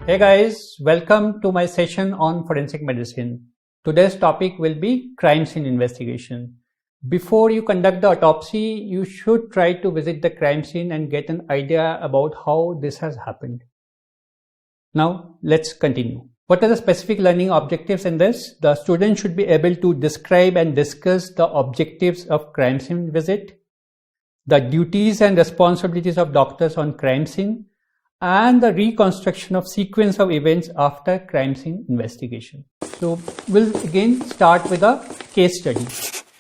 Hey guys, welcome to my session on forensic medicine. Today's topic will be crime scene investigation. Before you conduct the autopsy, you should try to visit the crime scene and get an idea about how this has happened. Now, let's continue. What are the specific learning objectives in this? The student should be able to describe and discuss the objectives of crime scene visit, the duties and responsibilities of doctors on crime scene, and the reconstruction of sequence of events after crime scene investigation. So we'll again start with a case study.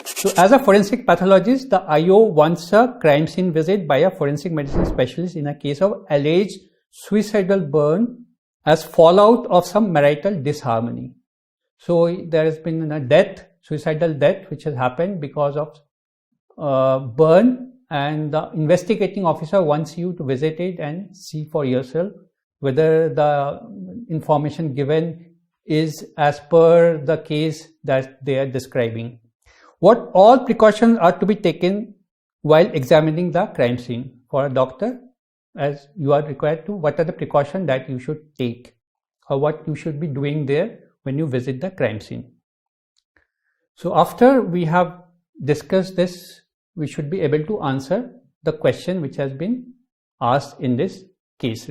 So as a forensic pathologist, the IO wants a crime scene visit by a forensic medicine specialist in a case of alleged suicidal burn as fallout of some marital disharmony. So there has been a death, suicidal death, which has happened because of burn, and the investigating officer wants you to visit it and see for yourself whether the information given is as per the case that they are describing. What all precautions are to be taken while examining the crime scene for a doctor, as you are required to, what are the precautions that you should take or what you should be doing there when you visit the crime scene. So after we have discussed this, we should be able to answer the question which has been asked in this case.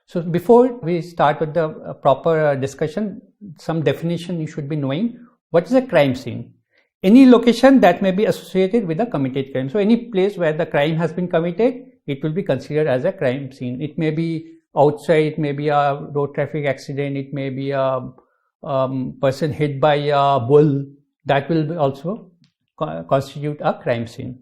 So before we start with the proper discussion, some definition you should be knowing. What is a crime scene? Any location that may be associated with a committed crime. So any place where the crime has been committed, it will be considered as a crime scene. It may be outside, it may be a road traffic accident, it may be a person hit by a bull. That will be also constitute a crime scene.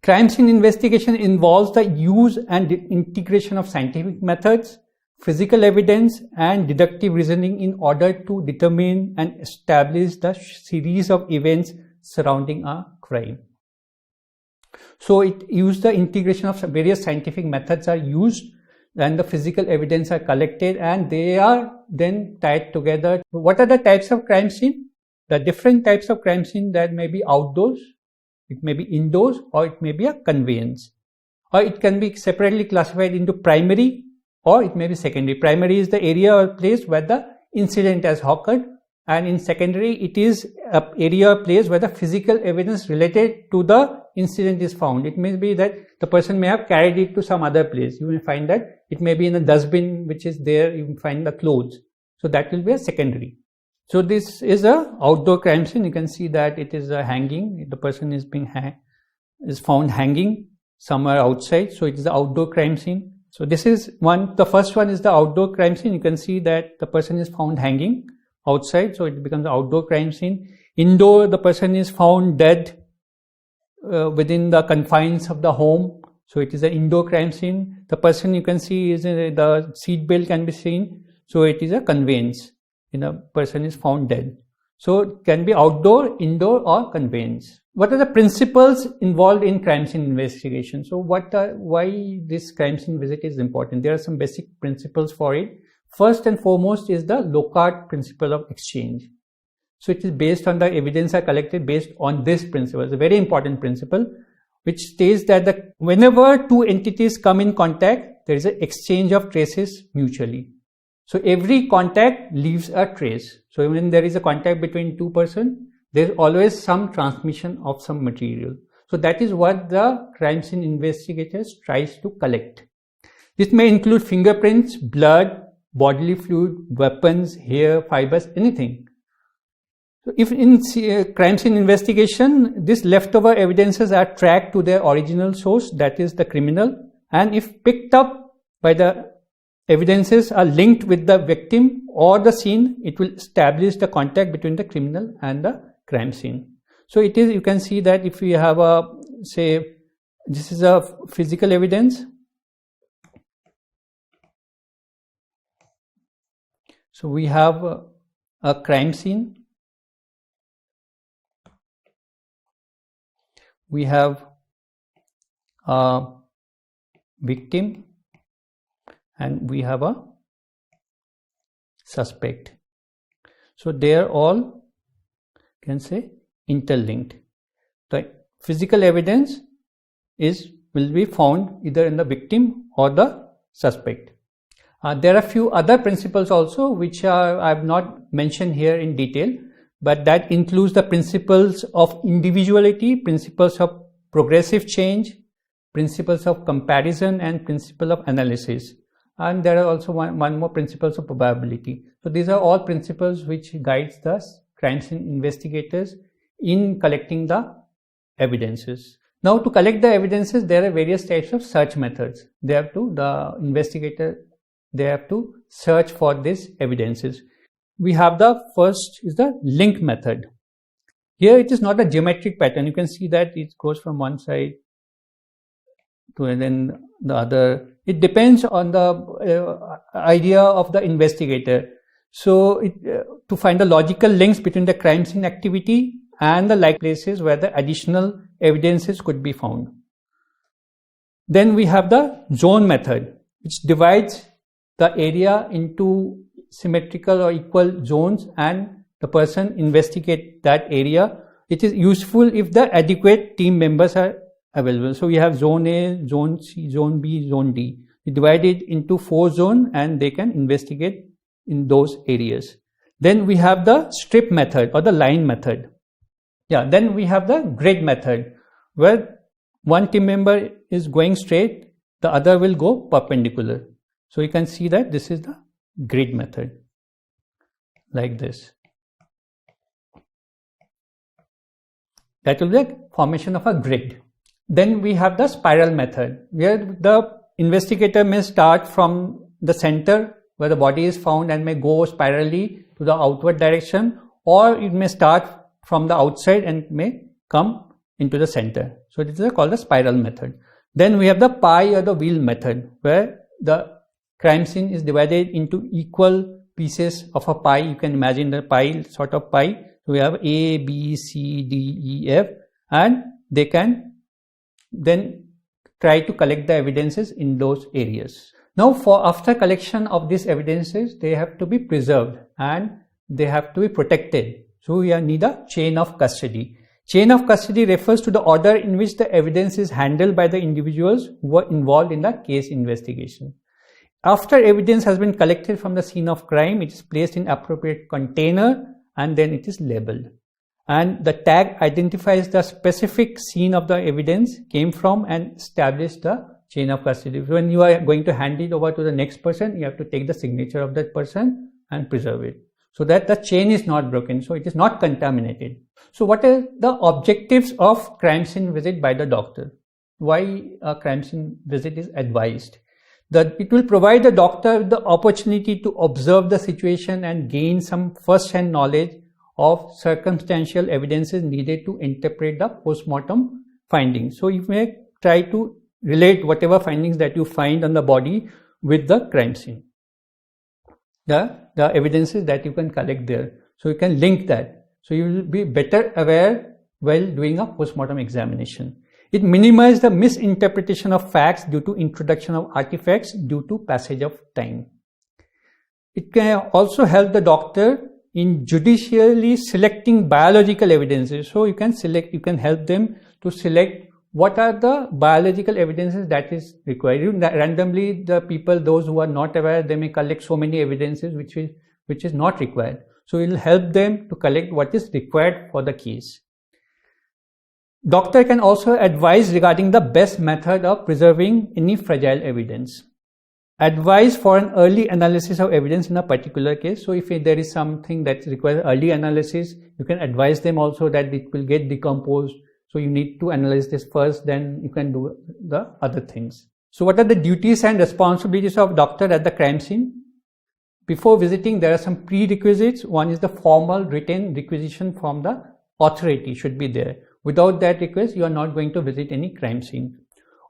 Crime scene investigation involves the use and integration of scientific methods, physical evidence, and deductive reasoning in order to determine and establish the series of events surrounding a crime. So it uses the integration of various scientific methods are used, and the physical evidence are collected, and they are then tied together. What are the types of crime scene? The different types of crime scene that may be outdoors, it may be indoors, or it may be a conveyance, or it can be separately classified into primary or it may be secondary. Primary is the area or place where the incident has occurred, and in secondary it is an area or place where the physical evidence related to the incident is found. It may be that the person may have carried it to some other place. You may find that it may be in a dustbin which is there, you can find the clothes. So that will be a secondary. So this is a outdoor crime scene. You can see that it is a hanging. The person is being is found hanging somewhere outside. So it is the outdoor crime scene. So this is one. The first one is the outdoor crime scene. You can see that the person is found hanging outside. So it becomes the outdoor crime scene. Indoor, the person is found dead within the confines of the home. So it is an indoor crime scene. The person you can see is the seat belt can be seen. So it is a conveyance. A person is found dead. So it can be outdoor, indoor, or conveyance. What are the principles involved in crime scene investigation? So why this crime scene visit is important? There are some basic principles for it. First and foremost is the Locards principle of exchange. So it is based on the evidence are collected based on this principle. It's a very important principle which states that whenever two entities come in contact, there is an exchange of traces mutually. So every contact leaves a trace. So when there is a contact between two persons, there is always some transmission of some material. So that is what the crime scene investigators tries to collect. This may include fingerprints, blood, bodily fluid, weapons, hair, fibers, anything. So if in crime scene investigation, these leftover evidences are tracked to their original source, that is the criminal, and if picked up by the evidences are linked with the victim or the scene, it will establish the contact between the criminal and the crime scene. So it is, you can see that if we have a, say, this is a physical evidence. So we have a crime scene. We have a victim. And we have a suspect. So they are all, can say, interlinked. The physical evidence will be found either in the victim or the suspect. There are a few other principles also which I have not mentioned here in detail, but that includes the principles of individuality, principles of progressive change, principles of comparison, and principle of analysis. And there are also one more principles of probability. So these are all principles which guides the crime scene investigators in collecting the evidences. Now, to collect the evidences, there are various types of search methods. The investigator, they have to search for these evidences. We have the first is the link method. Here it is not a geometric pattern. You can see that it goes from one side to then the other. It depends on the idea of the investigator. So to find the logical links between the crime scene activity and the like places where the additional evidences could be found. Then we have the zone method, which divides the area into symmetrical or equal zones, and the person investigate that area. It is useful if the adequate team members are available. So we have zone A, zone C, zone B, zone D. We divide it into 4 zones and they can investigate in those areas. Then we have the strip method or the line method. Then we have the grid method, where one team member is going straight, the other will go perpendicular. So you can see that this is the grid method, like this. That will be a formation of a grid. Then we have the spiral method, where the investigator may start from the center where the body is found and may go spirally to the outward direction, or it may start from the outside and may come into the center. So this is called the spiral method. Then we have the pie or the wheel method, where the crime scene is divided into equal pieces of a pie. You can imagine the pie, sort of pie. So we have A, B, C, D, E, F, and they can then try to collect the evidences in those areas. Now, after collection of these evidences, they have to be preserved and they have to be protected. So we need a chain of custody. Chain of custody refers to the order in which the evidence is handled by the individuals who were involved in the case investigation. After evidence has been collected from the scene of crime, it is placed in appropriate container and then it is labeled. And the tag identifies the specific scene of the evidence came from and establishes the chain of custody. When you are going to hand it over to the next person, you have to take the signature of that person and preserve it, so that the chain is not broken, so it is not contaminated. So what are the objectives of crime scene visit by the doctor? Why a crime scene visit is advised? That it will provide the doctor the opportunity to observe the situation and gain some first-hand knowledge of circumstantial evidences needed to interpret the post-mortem findings. So you may try to relate whatever findings that you find on the body with the crime scene, the evidences that you can collect there. So you can link that. So you will be better aware while doing a post-mortem examination. It minimizes the misinterpretation of facts due to introduction of artifacts due to passage of time. It can also help the doctor in judicially selecting biological evidences. So you can help them to select what are the biological evidences that is required. Randomly, the people, those who are not aware, they may collect so many evidences which is not required. So it will help them to collect what is required for the case. Doctor can also advise regarding the best method of preserving any fragile evidence. Advice for an early analysis of evidence in a particular case. So if there is something that requires early analysis, you can advise them also that it will get decomposed. So you need to analyze this first, then you can do the other things. So what are the duties and responsibilities of doctor at the crime scene? Before visiting, there are some prerequisites. One is the formal written requisition from the authority should be there. Without that request, you are not going to visit any crime scene.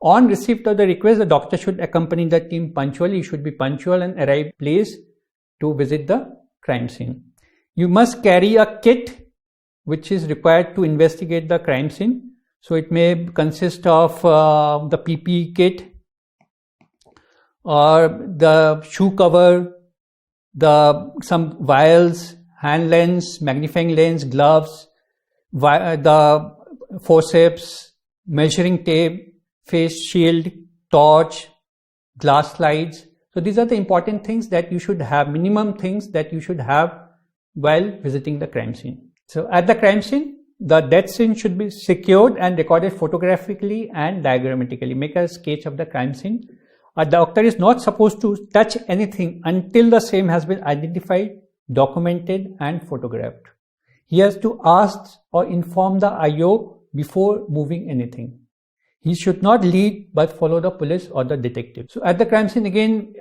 On receipt of the request, the doctor should accompany the team punctually. You should be punctual and arrive place to visit the crime scene. You must carry a kit which is required to investigate the crime scene. So it may consist of the PPE kit or the shoe cover, some vials, hand lens, magnifying lens, gloves, the forceps, measuring tape, face shield, torch, glass slides. So these are the important things that you should have, minimum things that you should have while visiting the crime scene. So at the crime scene, the death scene should be secured and recorded photographically and diagrammatically. Make a sketch of the crime scene. A doctor is not supposed to touch anything until the same has been identified, documented and photographed. He has to ask or inform the IO before moving anything. He should not lead but follow the police or the detective. So at the crime scene again,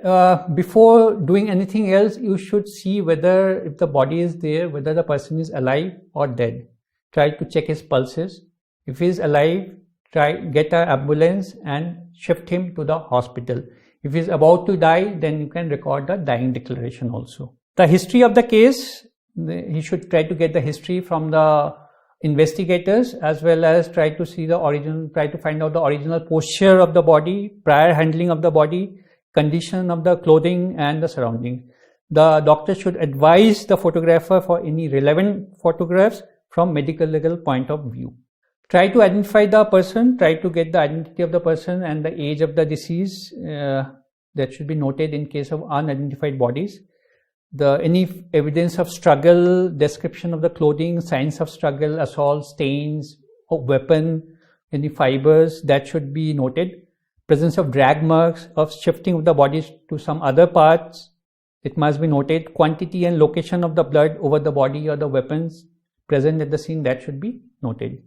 before doing anything else, you should see whether if the body is there, whether the person is alive or dead. Try to check his pulses. If he is alive, get an ambulance and shift him to the hospital. If he is about to die, then you can record the dying declaration also. The history of the case, he should try to get the history from the investigators, as well as try to find out the original posture of the body, prior handling of the body, condition of the clothing and the surrounding. The doctor should advise the photographer for any relevant photographs from medical legal point of view. Try to identify the person, try to get the identity of the person and the age of the deceased. That should be noted in case of unidentified bodies. Any evidence of struggle, description of the clothing, signs of struggle, assault, stains, of weapon, any fibers, that should be noted. Presence of drag marks, of shifting of the bodies to some other parts, it must be noted. Quantity and location of the blood over the body or the weapons present at the scene, that should be noted.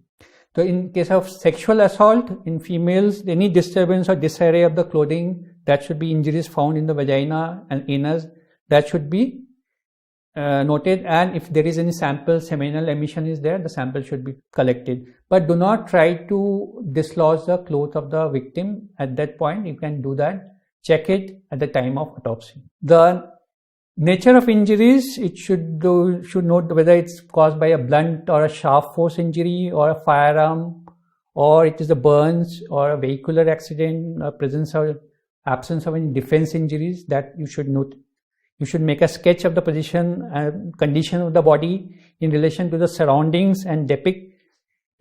So in case of sexual assault in females, any disturbance or disarray of the clothing, that should be injuries found in the vagina and anus, that should be noted. And if there is any sample, seminal emission is there, the sample should be collected. But do not try to dislodge the clothes of the victim at that point. You can do that. Check it at the time of autopsy. The nature of injuries, it should note whether it's caused by a blunt or a sharp force injury or a firearm, or it is a burns or a vehicular accident, presence or absence of any defense injuries, that you should note. You should make a sketch of the position and condition of the body in relation to the surroundings and depict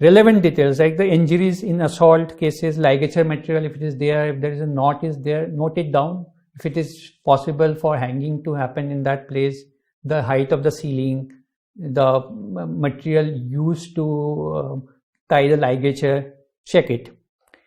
relevant details like the injuries in assault cases, ligature material, if it is there, if there is a knot is there, note it down. If it is possible for hanging to happen in that place, the height of the ceiling, the material used to tie the ligature, check it.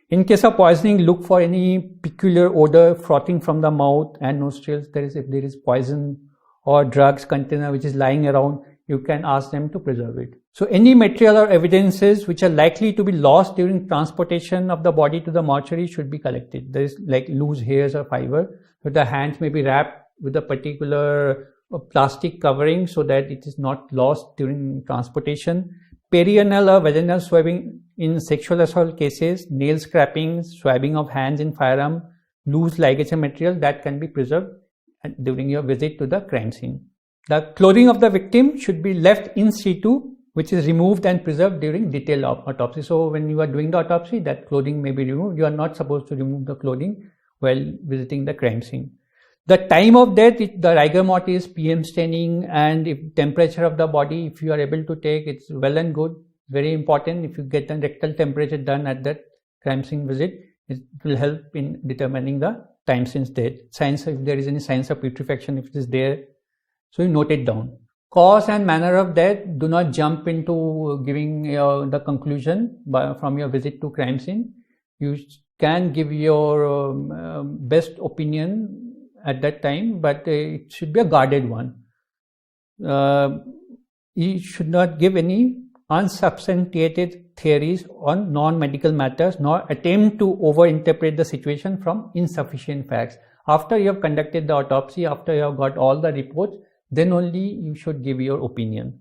In case of poisoning, look for any peculiar odor frothing from the mouth and nostrils. If there is poison or drugs container which is lying around, you can ask them to preserve it. So any material or evidences which are likely to be lost during transportation of the body to the mortuary should be collected. There is like loose hairs or fiber. So the hands may be wrapped with a particular plastic covering so that it is not lost during transportation. Perianal or vaginal swabbing in sexual assault cases, nail scraping, swabbing of hands in firearm, loose ligature material, that can be preserved during your visit to the crime scene. The clothing of the victim should be left in situ, which is removed and preserved during detailed autopsy. So when you are doing the autopsy, that clothing may be removed. You are not supposed to remove the clothing while visiting the crime scene. The time of death, the rigor mortis, PM staining, and if temperature of the body, if you are able to take, it's well and good. Very important. If you get a rectal temperature done at that crime scene visit, it will help in determining the time since death. Signs, if there is any signs of putrefaction, if it is there, so you note it down. Cause and manner of death, do not jump into giving the conclusion from your visit to crime scene. You can give your best opinion at that time, but it should be a guarded one. You should not give any unsubstantiated theories on non-medical matters, nor attempt to over-interpret the situation from insufficient facts. After you have conducted the autopsy, after you have got all the reports, then only you should give your opinion.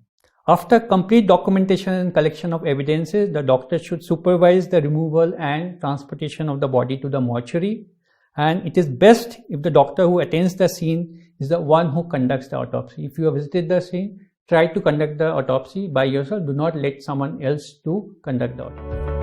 After complete documentation and collection of evidences, the doctor should supervise the removal and transportation of the body to the mortuary. And it is best if the doctor who attends the scene is the one who conducts the autopsy. If you have visited the scene, try to conduct the autopsy by yourself. Do not let someone else to conduct the autopsy.